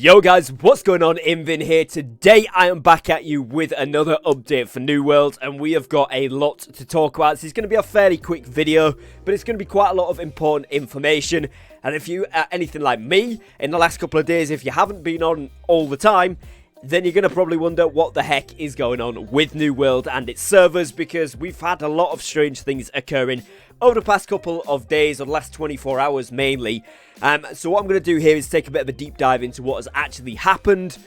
Yo guys, what's going on? Invin here. Today I am back at you with another update for New World, and we have got a lot to talk about. This is going to be a fairly quick video, but it's going to be quite a lot of important information. And if you are anything like me, in the last couple of days, if you haven't been on all the time, then you're going to probably wonder what the heck is going on with New World and its servers, because we've had a lot of strange things occurring over the past couple of days, or the last 24 hours mainly. So what I'm going to do here is take a bit of a deep dive into what has actually happened,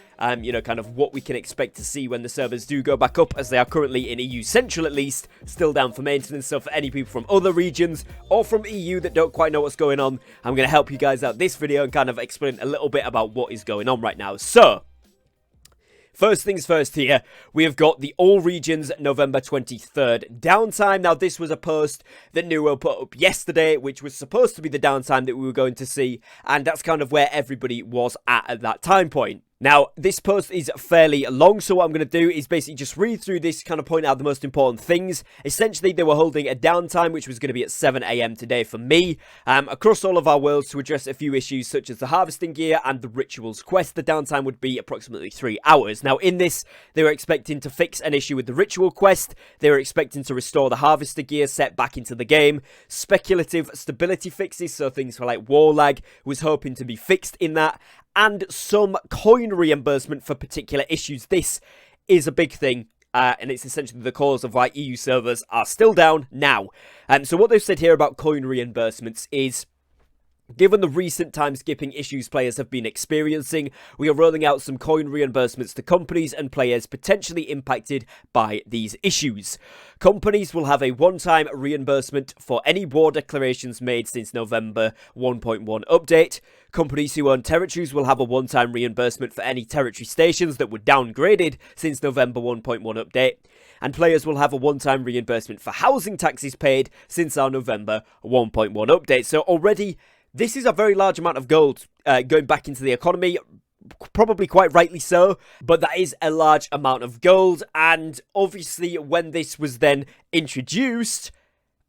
you know, kind of what we can expect to see when the servers do go back up, as they are currently in EU Central at least, still down for maintenance. So for any people from other regions or from EU that don't quite know what's going on, I'm going to help you guys out this video and kind of explain a little bit about what is going on right now. So first things first here, we have got the All Regions November 23rd downtime. Now, this was a post that New World put up yesterday, which was supposed to be the downtime that we were going to see, and that's kind of where everybody was at that time point. Now, this post is fairly long, so what I'm going to do is basically just read through this, kind of point out the most important things. Essentially, they were holding a downtime, which was going to be at 7 AM today for me, across all of our worlds to address a few issues such as the harvesting gear and the rituals quest. The downtime would be approximately 3 hours. Now, in this, they were expecting to fix an issue with the ritual quest. They were expecting to restore the harvester gear set back into the game. Speculative stability fixes, so things for like wall lag, was hoping to be fixed in that. And some coin reimbursement for particular issues. This is a big thing, and it's essentially the cause of why EU servers are still down now. So what they've said here about coin reimbursements is, given the recent time skipping issues players have been experiencing, we are rolling out some coin reimbursements to companies and players potentially impacted by these issues. Companies will have a one-time reimbursement for any war declarations made since November 1.1 update. Companies who own territories will have a one-time reimbursement for any territory stations that were downgraded since November 1.1 update. And players will have a one-time reimbursement for housing taxes paid since our November 1.1 update. So already, this is a very large amount of gold going back into the economy, probably quite rightly so, but that is a large amount of gold. And obviously, when this was then introduced,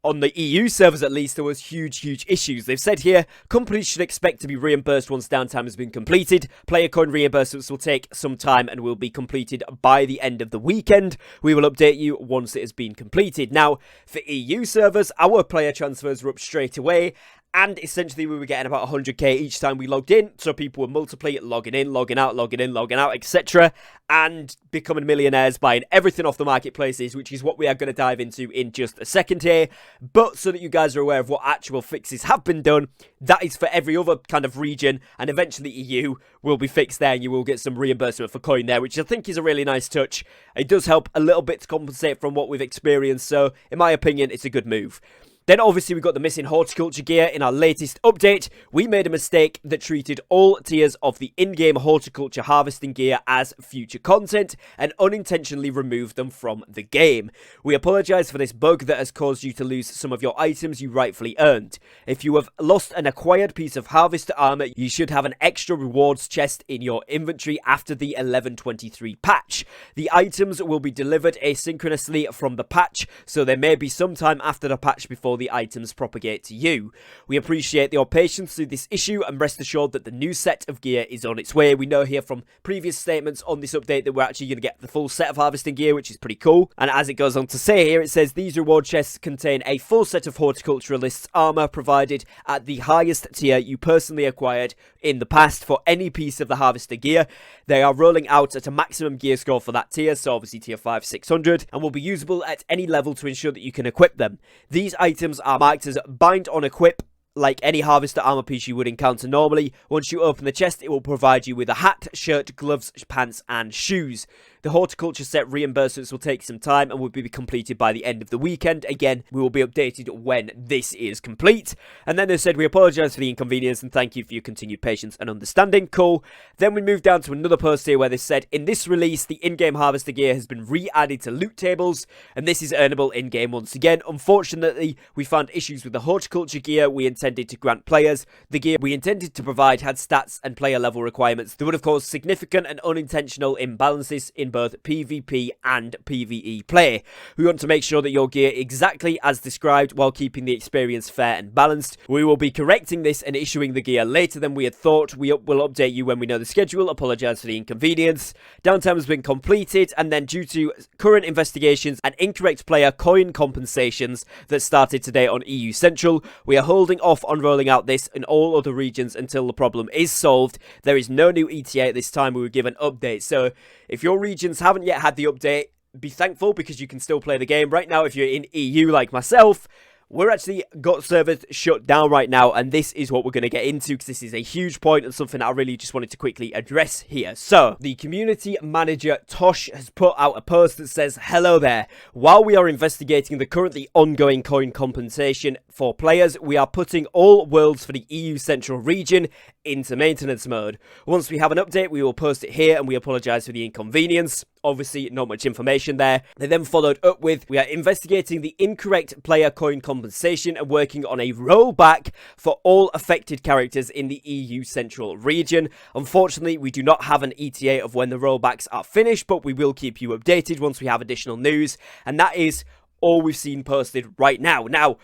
on the EU servers at least, there was huge issues. They've said here, companies should expect to be reimbursed once downtime has been completed. Player coin reimbursements will take some time and will be completed by the end of the weekend. We will update you once it has been completed. Now, for EU servers, our player transfers were up straight away, and essentially we were getting about 100k each time we logged in, so people were multiply logging in, logging out, logging in, logging out, etc., and becoming millionaires buying everything off the marketplaces, which is what we are going to dive into in just a second here. But so that you guys are aware of what actual fixes have been done, that is for every other kind of region, and eventually EU will be fixed there, and you will get some reimbursement for coin there, which I think is a really nice touch. It does help a little bit to compensate from what we've experienced, so in my opinion, it's a good move. Then obviously we got the missing horticulture gear. In our latest update, we made a mistake that treated all tiers of the in-game horticulture harvesting gear as future content and unintentionally removed them from the game. We apologise for this bug that has caused you to lose some of your items you rightfully earned. If you have lost an acquired piece of harvester armor, you should have an extra rewards chest in your inventory after the 11.23 patch. The items will be delivered asynchronously from the patch, so there may be some time after the patch before the items propagate to you. We appreciate your patience through this issue and rest assured that the new set of gear is on its way. We know here from previous statements on this update that we're actually going to get the full set of harvesting gear, which is pretty cool. And as it goes on to say here, it says these reward chests contain a full set of horticulturalist's armor provided at the highest tier you personally acquired in the past for any piece of the harvester gear. They are rolling out at a maximum gear score for that tier, so obviously tier 5 600, and will be usable at any level to ensure that you can equip them. These items are marked as bind on equip, like any harvester armor piece you would encounter normally. Once you open the chest, it will provide you with a hat, shirt, gloves, pants, and shoes. The horticulture set reimbursements will take some time and will be completed by the end of the weekend. Again, we will be updated when this is complete. And then they said, we apologise for the inconvenience and thank you for your continued patience and understanding. Cool. Then we moved down to another post here where they said, in this release, the in-game harvester gear has been re-added to loot tables, and this is earnable in-game once again. Unfortunately, we found issues with the horticulture gear. We intend intended to grant players. The gear we intended to provide had stats and player level requirements that would have caused significant and unintentional imbalances in both PvP and PvE play. We want to make sure that your gear exactly as described while keeping the experience fair and balanced. We will be correcting this and issuing the gear later than we had thought. We will update you when we know the schedule. Apologise for the inconvenience. Downtime has been completed, and then due to current investigations and incorrect player coin compensations that started today on EU Central, we are holding off on rolling out this in all other regions until the problem is solved. There is no new ETA at this time. We will give an update. So if your regions haven't yet had the update, be thankful because you can still play the game. Right now, if you're in EU like myself, we're actually got servers shut down right now, and this is what we're going to get into because this is a huge point and something I really just wanted to quickly address here. So, the community manager Tosh has put out a post that says, "Hello there. While we are investigating the currently ongoing coin compensation for players, we are putting all worlds for the EU Central region into maintenance mode. Once we have an update, we will post it here, and we apologise for the inconvenience." Obviously, not much information there. They then followed up with, "We are investigating the incorrect player coin compensation and working on a rollback for all affected characters in the EU Central region. Unfortunately, we do not have an ETA of when the rollbacks are finished, but we will keep you updated once we have additional news." And that is all we've seen posted right now. Now,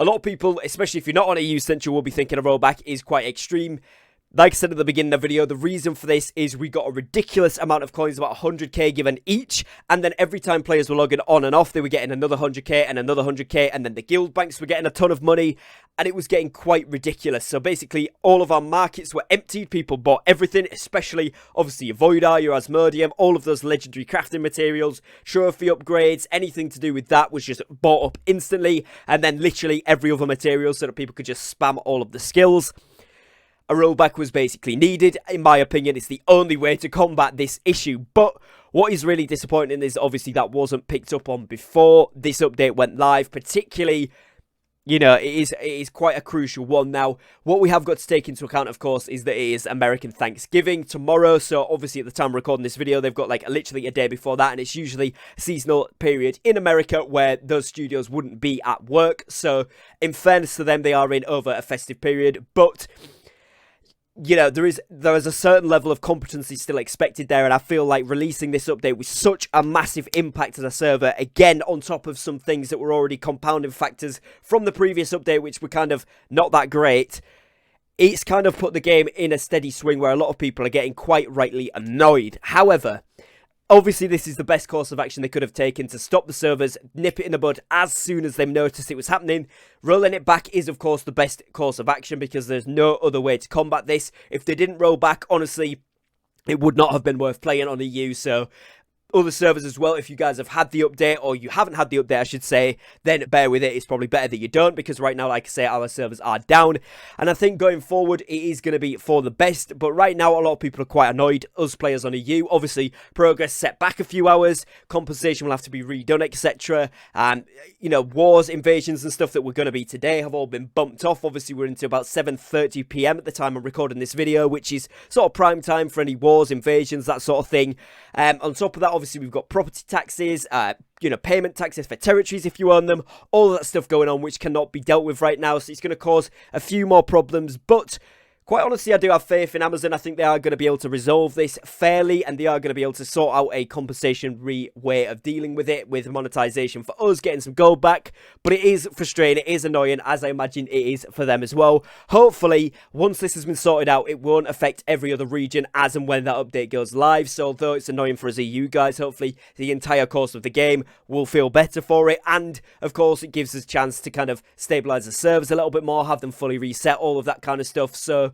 a lot of people, especially if you're not on EU Central, will be thinking a rollback is quite extreme. Like I said at the beginning of the video, the reason for this is we got a ridiculous amount of coins, about 100k given each, and then every time players were logging on and off, they were getting another 100k and another 100k, and then the guild banks were getting a ton of money, and it was getting quite ridiculous. So basically, all of our markets were emptied, people bought everything, especially, obviously, your Voidar, your Asmodium, all of those legendary crafting materials, trophy upgrades, anything to do with that was just bought up instantly, and then literally every other material so that people could just spam all of the skills. A rollback was basically needed. In my opinion, it's the only way to combat this issue. But what is really disappointing is obviously that wasn't picked up on before this update went live. Particularly, you know, it is quite a crucial one. Now, what we have got to take into account, of course, is that it is American Thanksgiving tomorrow. So obviously at the time of recording this video, they've got like literally a day before that. And it's usually a seasonal period in America where those studios wouldn't be at work. So in fairness to them, they are in over a festive period. But you know, there is a certain level of competency still expected there, and I feel like releasing this update with such a massive impact to the server, again, on top of some things that were already compounding factors from the previous update, which were kind of not that great, it's kind of put the game in a steady swing where a lot of people are getting quite rightly annoyed. However, obviously, this is the best course of action they could have taken to stop the servers, nip it in the bud as soon as they noticed it was happening. Rolling it back is, of course, the best course of action because there's no other way to combat this. If they didn't roll back, honestly, it would not have been worth playing on EU, so other servers as well, if you guys have had the update, or you haven't had the update, I should say, then bear with it. It's probably better that you don't, because right now, like I say, our servers are down, and I think going forward, it is going to be for the best, but right now, a lot of people are quite annoyed, us players on EU. Obviously, progress set back a few hours, compensation will have to be redone, etc., and, you know, wars, invasions, and stuff that were going to be today have all been bumped off. Obviously, we're into about 7:30 PM at the time of recording this video, which is sort of prime time for any wars, invasions, that sort of thing. On top of that, obviously, we've got property taxes, you know, payment taxes for territories if you own them, all of that stuff going on, which cannot be dealt with right now, so it's going to cause a few more problems, but quite honestly, I do have faith in Amazon. I think they are going to be able to resolve this fairly, and they are going to be able to sort out a compensation-free way of dealing with it, with monetization for us, getting some gold back. But it is frustrating, it is annoying, as I imagine it is for them as well. Hopefully, once this has been sorted out, it won't affect every other region as and when that update goes live. So although it's annoying for us EU guys, hopefully the entire course of the game will feel better for it. And, of course, it gives us a chance to kind of stabilize the servers a little bit more, have them fully reset, all of that kind of stuff. So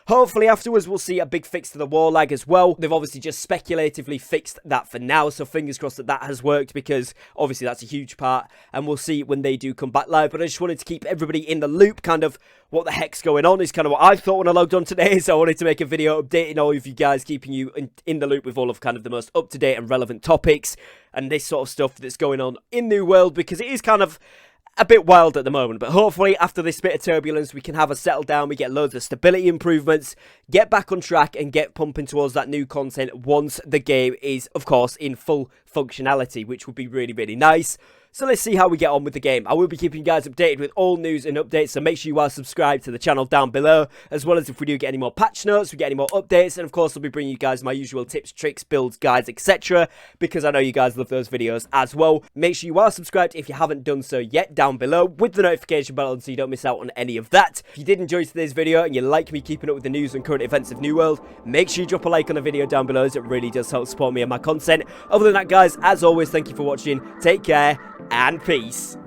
hopefully afterwards we'll see a big fix to the war lag as well. They've obviously just speculatively fixed that for now, so fingers crossed that that has worked, because obviously that's a huge part, and we'll see when they do come back live. But I just wanted to keep everybody in the loop, kind of what the heck's going on is kind of what I thought when I logged on today, so I wanted to make a video updating all of you guys, keeping you in the loop with all of kind of the most up-to-date and relevant topics and this sort of stuff that's going on in New World, because it is kind of a bit wild at the moment. But hopefully after this bit of turbulence we can have a settle down, we get loads of stability improvements, get back on track and get pumping towards that new content once the game is, of course, in full functionality, which would be really, really nice. So let's see how we get on with the game. I will be keeping you guys updated with all news and updates, so make sure you are subscribed to the channel down below, as well as if we do get any more patch notes, we get any more updates, and of course I'll be bringing you guys my usual tips, tricks, builds, guides, etc., because I know you guys love those videos as well. Make sure you are subscribed if you haven't done so yet down below, with the notification bell on so you don't miss out on any of that. If you did enjoy today's video and you like me keeping up with the news and current events of New World, make sure you drop a like on the video down below, as it really does help support me and my content. Other than that, guys, as always, thank you for watching, take care, and peace.